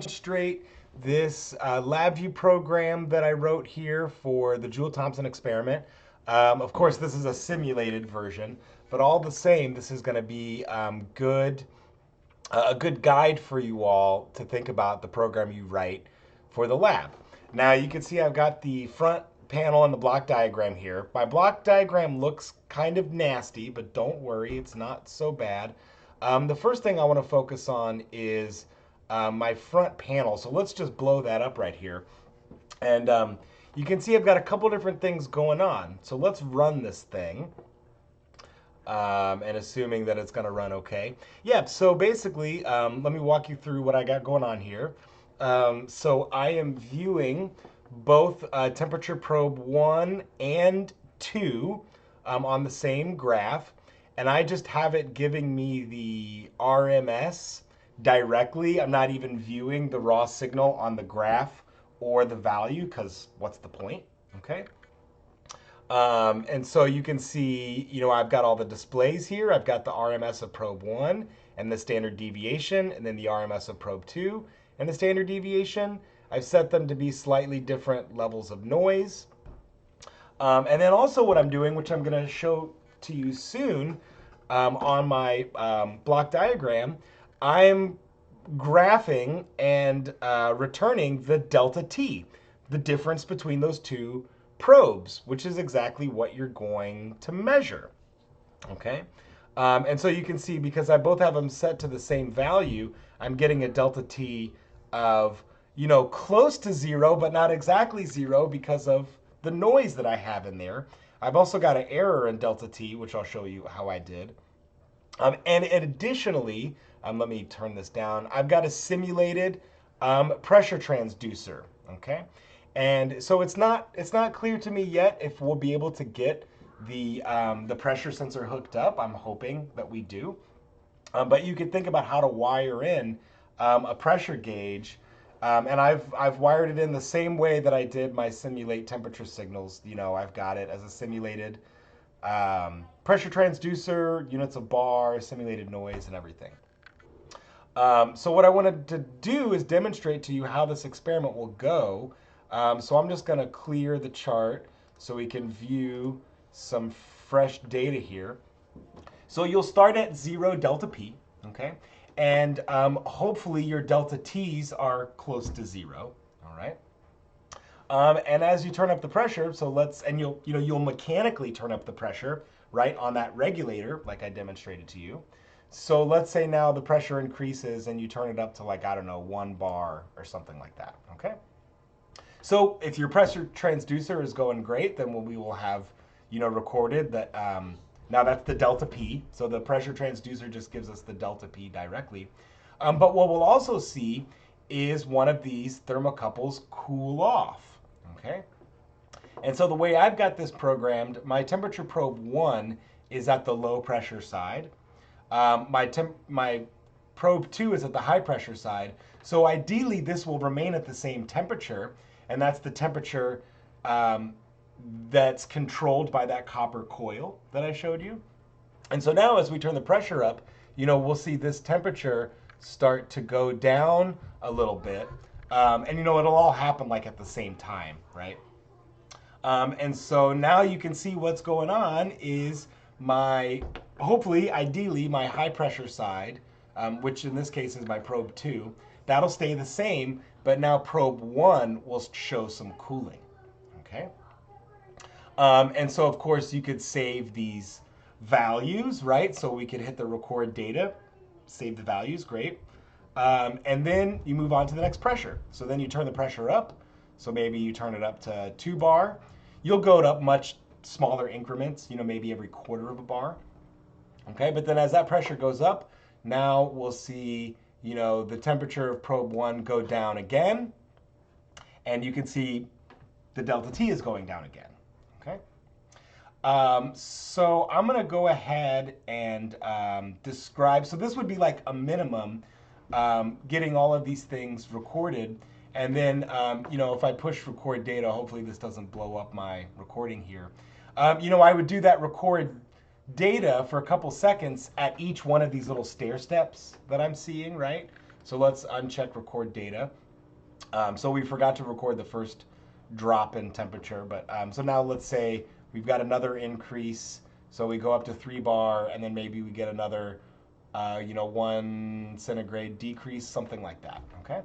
demonstrate this LabVIEW program that I wrote here for the Joule Thomson experiment. Of course, this is a simulated version, but all the same, this is going to be a good guide for you all to think about the program you write for the lab. Now you can see I've got the front panel and the block diagram here. My block diagram looks kind of nasty, but don't worry, it's not so bad. The first thing I want to focus on is my front panel. So let's just blow that up right here. And you can see I've got a couple different things going on. So let's run this thing. And assuming that it's going to run okay. Yeah, so basically, let me walk you through what I got going on here. So I am viewing both temperature probe 1 and 2 on the same graph. And I just have it giving me the RMS directly. I'm not even viewing the raw signal on the graph or the value, because what's the point, okay? And so you can see, I've got all the displays here. I've got the RMS of probe 1 and the standard deviation, and then the RMS of probe 2 and the standard deviation. I've set them to be slightly different levels of noise. And then also what I'm doing, which I'm going to show to you soon on my block diagram, I'm graphing and returning the delta T, the difference between those two probes, which is exactly what you're going to measure, okay? And so you can see, because I both have them set to the same value, I'm getting a delta T of, close to 0, but not exactly 0 because of the noise that I have in there. I've also got an error in delta T, which I'll show you how I did. And additionally, let me turn this down. I've got a simulated pressure transducer, okay? And so it's not clear to me yet if we'll be able to get the pressure sensor hooked up. I'm hoping that we do. But you could think about how to wire in a pressure gauge. And I've wired it in the same way that I did my simulate temperature signals. I've got it as a simulated pressure transducer, units of bar, simulated noise, and everything. So what I wanted to do is demonstrate to you how this experiment will go. So I'm just going to clear the chart so we can view some fresh data here. So you'll start at 0 delta P, okay? And hopefully your delta T's are close to 0, all right? And as you turn up the pressure, you'll mechanically turn up the pressure, right, on that regulator, like I demonstrated to you. So let's say now the pressure increases and you turn it up to, like, I don't know, 1 bar or something like that, okay? So if your pressure transducer is going great, then we will have, recorded that, now that's the delta P. So the pressure transducer just gives us the delta P directly. But what we'll also see is one of these thermocouples cool off, okay? And so the way I've got this programmed, my temperature probe 1 is at the low pressure side. My probe 2 is at the high pressure side. So ideally, this will remain at the same temperature, and that's the temperature that's controlled by that copper coil that I showed you. And so now as we turn the pressure up, we'll see this temperature start to go down a little bit. And it'll all happen like at the same time, right? And so now you can see what's going on is hopefully, ideally, my high pressure side, which in this case is my probe 2, that'll stay the same, but now probe 1 will show some cooling, okay? And so, of course, you could save these values, right? So we could hit the record data, save the values, great. And then you move on to the next pressure. So then you turn the pressure up. So maybe you turn it up to 2 bar. You'll go up much smaller increments, maybe every quarter of a bar. Okay, but then as that pressure goes up, now we'll see, the temperature of probe 1 go down again. And you can see the delta T is going down again. Okay. So I'm going to go ahead and describe. So this would be like a minimum, getting all of these things recorded. And then, if I push record data, hopefully this doesn't blow up my recording here. I would do that record data for a couple seconds at each one of these little stair steps that I'm seeing, right? So let's uncheck record data. So we forgot to record the first drop in temperature, but so now let's say we've got another increase. So we go up to 3 bar, and then maybe we get another, 1 centigrade decrease, something like that. Okay.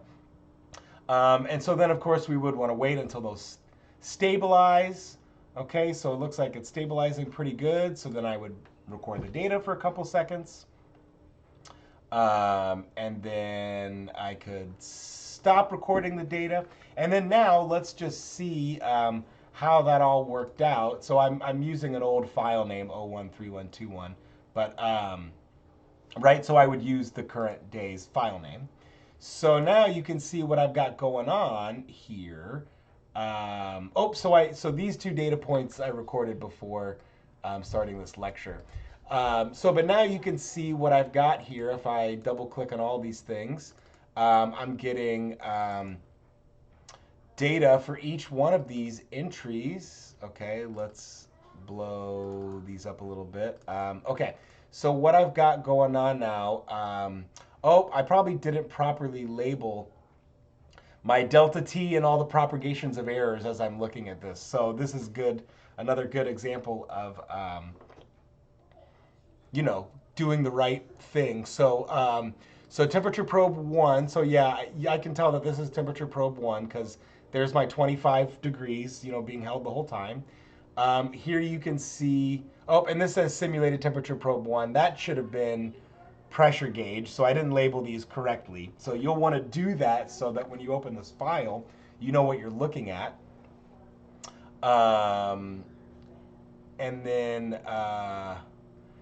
And so then, of course, we would want to wait until those stabilize. Okay, so it looks like it's stabilizing pretty good. So then I would record the data for a couple seconds. And then I could stop recording the data. And then now let's just see how that all worked out. So I'm using an old file name, 013121. But, right, so I would use the current day's file name. So now you can see what I've got going on here. So these 2 data points I recorded before starting this lecture. But now you can see what I've got here. If I double click on all these things, I'm getting data for each one of these entries. Okay, let's blow these up a little bit. Okay, so what I've got going on now, I probably didn't properly label my delta t and all the propagations of errors as I'm looking at this. So this is good, another good example of, doing the right thing. So temperature probe 1. So yeah, I can tell that this is temperature probe 1 because there's my 25 degrees, being held the whole time. Here you can see, and this says simulated temperature probe 1. That should have been pressure gauge, so I didn't label these correctly. So you'll want to do that so that when you open this file, you know what you're looking at. And then,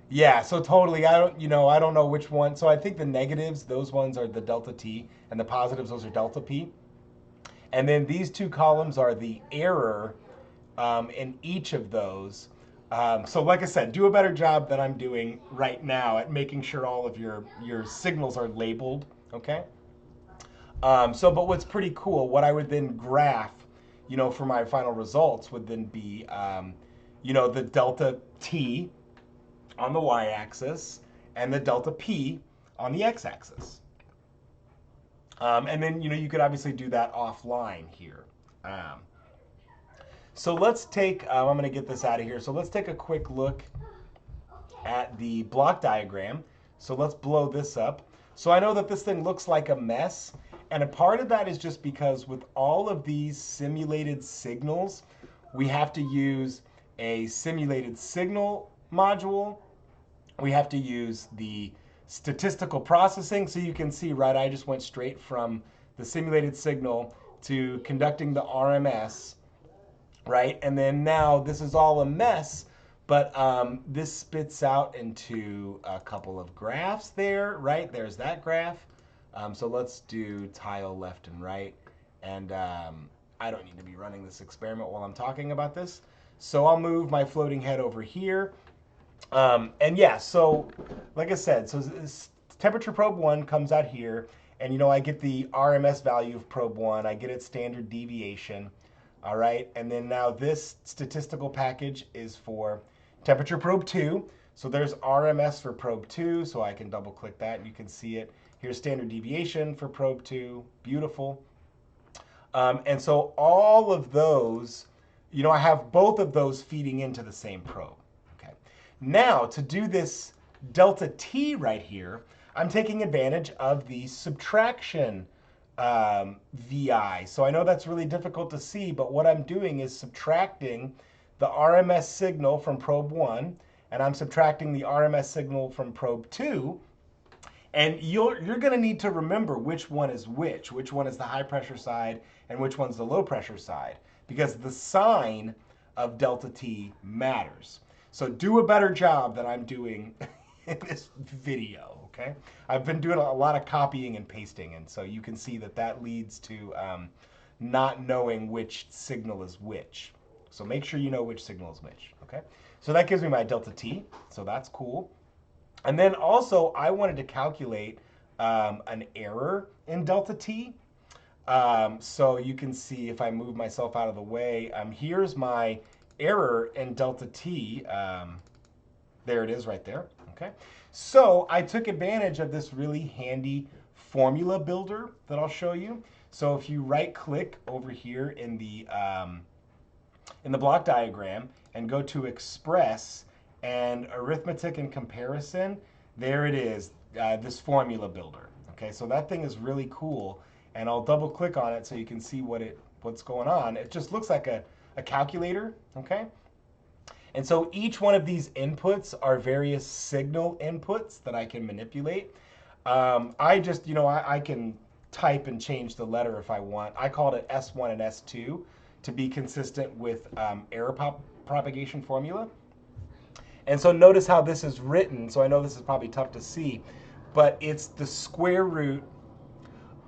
yeah, so totally, I don't know which one. So I think the negatives, those ones are the delta T, and the positives, those are delta P. And then these 2 columns are the error in each of those. So like I said, do a better job than I'm doing right now at making sure all of your signals are labeled, okay? But what's pretty cool, what I would then graph, for my final results would then be, the delta T on the y-axis and the delta P on the x-axis. And then, you could obviously do that offline here. So let's take, I'm going to get this out of here. So let's take a quick look at the block diagram. So let's blow this up. So I know that this thing looks like a mess. And a part of that is just because with all of these simulated signals, we have to use a simulated signal module. We have to use the statistical processing. So you can see, right, I just went straight from the simulated signal to conducting the RMS. Right, and then now this is all a mess, but this spits out into a couple of graphs there, right? There's that graph. So let's do tile left and right, and I don't need to be running this experiment while I'm talking about this. So I'll move my floating head over here, and yeah, so like I said, so this temperature probe 1 comes out here, and I get the RMS value of probe 1, I get its standard deviation. All right, and then now this statistical package is for temperature probe 2. So there's RMS for probe 2, so I can double click that and you can see it. Here's standard deviation for probe 2, beautiful. And so all of those, I have both of those feeding into the same probe. Okay. Now to do this delta T right here, I'm taking advantage of the subtraction VI. So I know that's really difficult to see, but what I'm doing is subtracting the RMS signal from probe 1, and I'm subtracting the RMS signal from probe 2. And you're going to need to remember which one is which one is the high pressure side and which one's the low pressure side, because the sign of delta T matters. So do a better job than I'm doing in this video, okay? I've been doing a lot of copying and pasting, and so you can see that leads to not knowing which signal is which. So make sure you know which signal is which, okay? So that gives me my delta T, so that's cool. And then also, I wanted to calculate an error in delta T. So you can see if I move myself out of the way, here's my error in delta T. There it is right there, okay? So I took advantage of this really handy formula builder that I'll show you. So if you right click over here in the block diagram and go to express and arithmetic and comparison, there it is, this formula builder. Okay, so that thing is really cool, and I'll double click on it so you can see what's going on. It just looks like a calculator, okay? And so each one of these inputs are various signal inputs that I can manipulate. I just, I can type and change the letter if I want. I called it S1 and S2 to be consistent with error propagation formula. And so notice how this is written. So I know this is probably tough to see, but it's the square root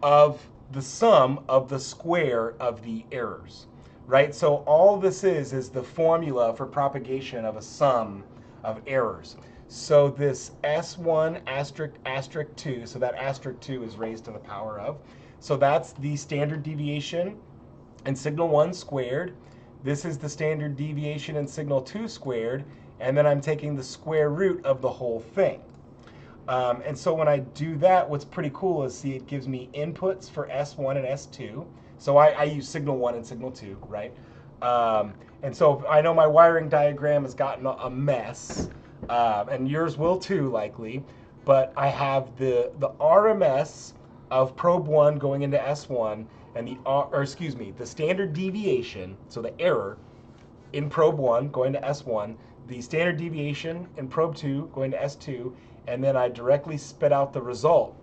of the sum of the square of the errors, right? So all this is the formula for propagation of a sum of errors. So this S1 asterisk asterisk 2, so that asterisk 2 is raised to the power of. So that's the standard deviation in signal 1 squared. This is the standard deviation in signal 2 squared, and then I'm taking the square root of the whole thing. And so when I do that, what's pretty cool is, see, it gives me inputs for S1 and S2. So I use signal 1 and signal 2, right? And so I know my wiring diagram has gotten a mess, and yours will too, likely. But I have the RMS of probe 1 going into S1, and the standard deviation, so the error in probe 1 going to S1, the standard deviation in probe 2 going to S2, and then I directly spit out the result,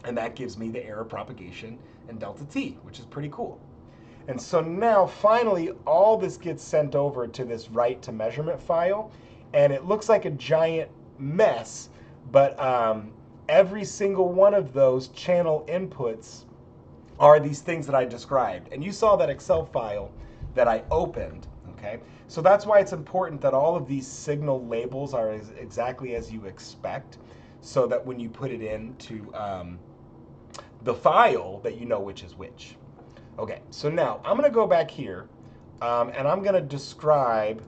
and that gives me the error propagation in delta t, which is pretty cool. And so now finally all this gets sent over to this write to measurement file, and it looks like a giant mess, but every single one of those channel inputs are these things that I described. And you saw that Excel file that I opened, okay? So that's why it's important that all of these signal labels are exactly as you expect, so that when you put it into the file, that you know which is which. Okay, so now I'm gonna go back here and I'm gonna describe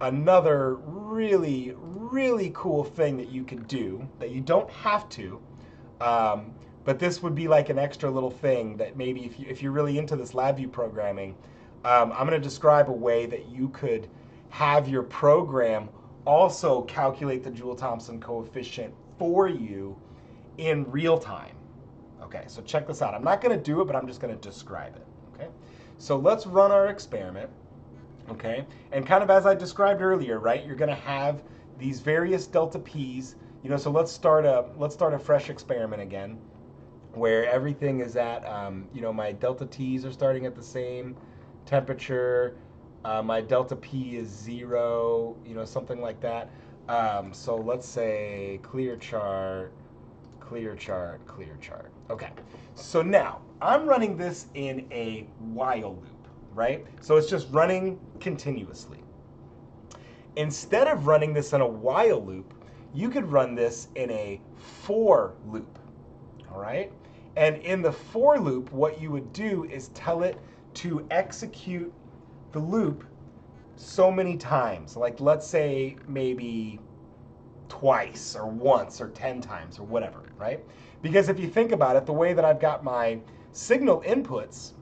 another really, really cool thing that you could do, that you don't have to, but this would be like an extra little thing that maybe if you're really into this LabVIEW programming, I'm going to describe a way that you could have your program also calculate the Joule-Thomson coefficient for you in real time. Okay, so check this out. I'm not going to do it, but I'm just going to describe it. Okay, so let's run our experiment. Okay, and kind of as I described earlier, right? You're going to have these various delta p's. So let's start a fresh experiment again, where everything is at, my delta t's are starting at the same temperature. My delta p is 0, something like that. So let's say clear chart, clear chart, clear chart. Okay, so now I'm running this in a while loop, right? So it's just running continuously. Instead of running this in a while loop, you could run this in a for loop, all right? And in the for loop, what you would do is tell it to execute the loop so many times, like let's say maybe twice or once or 10 times or whatever, right? Because if you think about it, the way that I've got my signal inputs,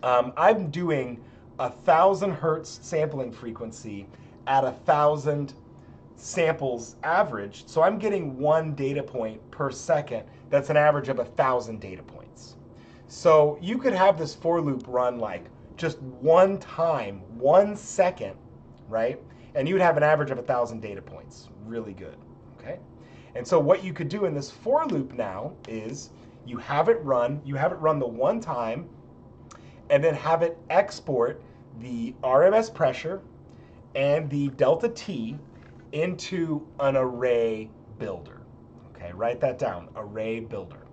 I'm doing 1,000 hertz sampling frequency at 1,000 samples average. So I'm getting 1 data point per second. That's an average of 1,000 data points. So you could have this for loop run like just one time, 1 second, right? And you'd have an average of 1,000 data points. Really good, okay? And so what you could do in this for loop now is you have it run the one time, and then have it export the RMS pressure and the delta T into an array builder. Okay, write that down, array builder,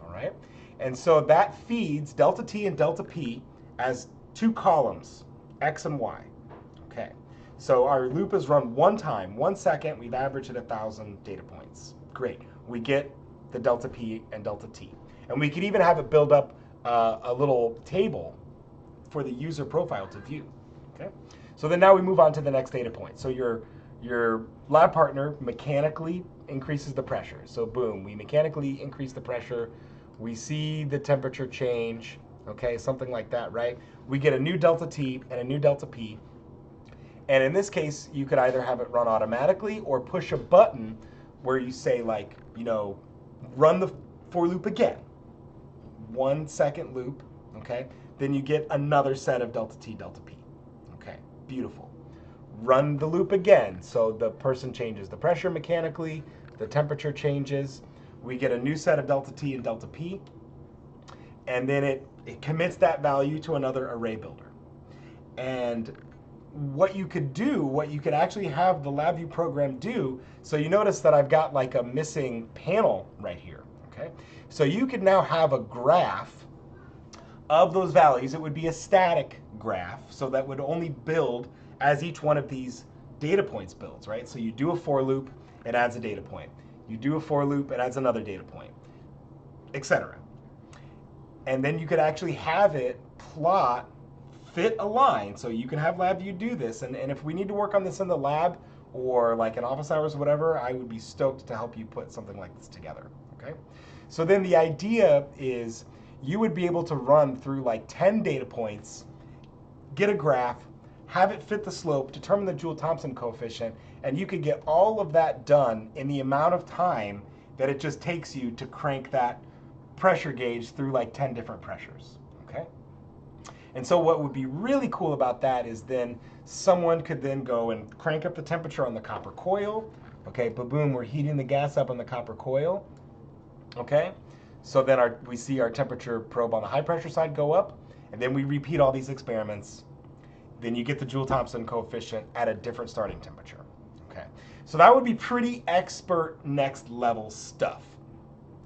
all right? And so that feeds delta T and delta P as 2 columns, X and Y, okay? So our loop is run one time, 1 second, we've averaged at 1,000 data points. Great, we get the delta P and delta T. And we could even have it build up a little table for the user profile to view, okay? So then now we move on to the next data point. So your lab partner mechanically increases the pressure. So boom, we mechanically increase the pressure We see the temperature change, okay, something like that, right? We get a new delta T and a new delta P. And in this case, you could either have it run automatically or push a button where you say, like, run the for loop again. 1 second loop, okay? Then you get another set of delta T, delta P. Okay, beautiful. Run the loop again. So the person changes the pressure mechanically, the temperature changes. We get a new set of delta T and delta P. And then it commits that value to another array builder. And what you could actually have the LabVIEW program do, so you notice that I've got like a missing panel right here, okay? So you could now have a graph of those values. It would be a static graph, so that would only build as each one of these data points builds, right? So you do a for loop, it adds a data point. You do a for loop, it adds another data point, etc. And then you could actually have it plot, fit a line. So you can have LabVIEW do this. And if we need to work on this in the lab or like in office hours or whatever, I would be stoked to help you put something like this together, okay? So then the idea is you would be able to run through like 10 data points, get a graph, have it fit the slope, determine the Joule-Thomson coefficient, and you could get all of that done in the amount of time that it just takes you to crank that pressure gauge through like 10 different pressures, okay? And so what would be really cool about that is then someone could then go and crank up the temperature on the copper coil, okay? Boom, we're heating the gas up on the copper coil, okay? So then we see our temperature probe on the high pressure side go up, and then we repeat all these experiments. Then you get the Joule-Thomson coefficient at a different starting temperature, okay? So that would be pretty expert next level stuff.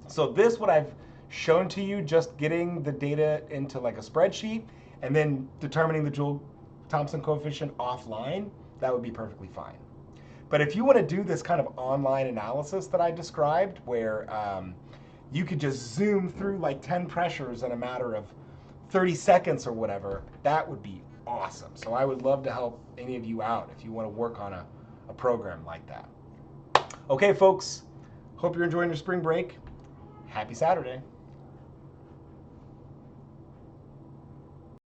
So this, what I've shown to you, just getting the data into like a spreadsheet and then determining the Joule-Thomson coefficient offline, that would be perfectly fine. But if you want to do this kind of online analysis that I described, where you could just zoom through like 10 pressures in a matter of 30 seconds or whatever, that would be awesome. So I would love to help any of you out if you want to work on a program like that. Okay, folks, hope you're enjoying your spring break. Happy Saturday.